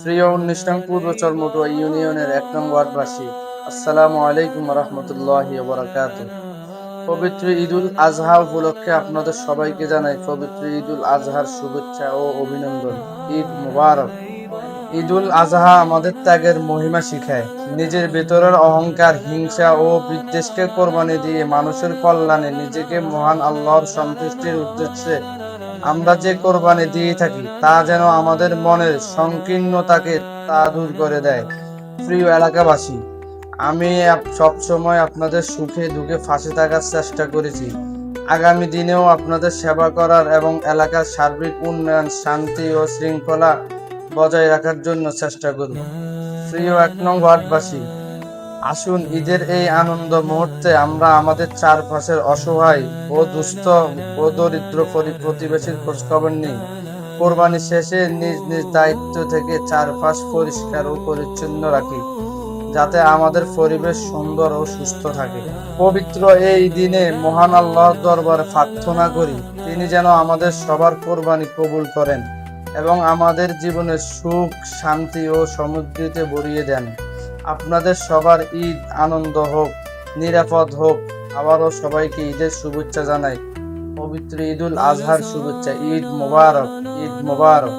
প্রিয় ১৯ নং পূর্ব চরমোটুয়া ইউনিয়নের ১ নং ওয়ার্ডবাসী, আসসালামু আলাইকুম রহমতুল্লাহি ওয়া বারাকাতুহু। পবিত্র ঈদুল আজহা উপলক্ষে আপনাদের সবাইকে জানাই পবিত্র ঈদুল আজহার শুভেচ্ছা ও অভিনন্দন। ঈদ মুবারক। ঈদুল আজহা আমাদের ত্যাগের মহিমা শিখায়। নিজের ভেতরের অহংকার, হিংসা ও বিদ্বেষকে কোরবানি দিয়ে মানুষের কল্যাণে নিজেকে মহান আল্লাহর সন্তুষ্টির উদ্দেশ্যে আমরা যে কোরবানি দিয়ে থাকি তা যেন আমাদের মনের সংকীর্ণতাকে দূর করে দেয়। প্রিয় এলাকাবাসী, আমি সবসময় আপনাদের সুখে দুঃখে পাশে থাকার চেষ্টা করেছি। আগামী দিনেও আপনাদের সেবা করার এবং এলাকার সার্বিক উন্নয়ন, শান্তি ও শৃঙ্খলা বজায় রাখার জন্য চেষ্টা করব। প্রিয় ১ নং ওয়ার্ডবাসী, আসুন ঈদের এই আনন্দ মুহূর্তে আমরা আমাদের চারপাশের অসহায় ও দুস্থ ও দরিদ্র প্রতিবেশীর খোঁজখবর নিই। কোরবানি শেষে নিজ নিজ দায়িত্ব থেকে চারপাশ পরিষ্কার ও পরিচ্ছন্ন রাখি, যাতে আমাদের পরিবেশ সুন্দর ও সুস্থ থাকে। পবিত্র এই দিনে মহান আল্লাহর দরবারে প্রার্থনা করি, তিনি যেন আমাদের সবার কোরবানি কবুল করেন এবং আমাদের জীবনে সুখ, শান্তি ও সমৃদ্ধিতে ভরিয়ে দেন। আপনাদের সবার ঈদ আনন্দ হোক, নিরাপদ হোক। আবারও সবাইকে ঈদের শুভেচ্ছা জানাই। পবিত্র ঈদুল আজহার শুভেচ্ছা। ঈদ মোবারক, ঈদ মোবারক।